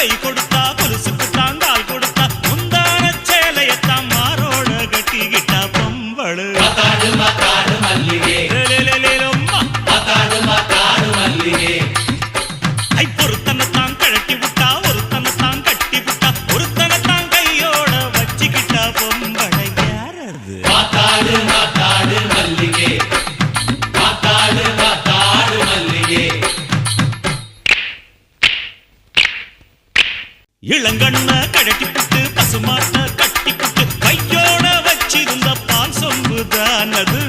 கை கொடுத்தா புதுசுக்கு தாங்கால் கொடுத்தா முந்தான சேலையத்தான் மாரோட கட்டிக்கிட்டா பொம்பளு ஐ பொருத்தனைத்தான் கழட்டி விட்டா ஒருத்தனைத்தான் கட்டி விட்டா ஒருத்தனைத்தான் கையோட வச்சுக்கிட்டா பொம்பளை யாரது இளங்கண்ண கழட்டி புட்டு பசுமாட்ட கட்டி புட்டு கையோட வச்சிருந்த பால் சொம்புதான் அது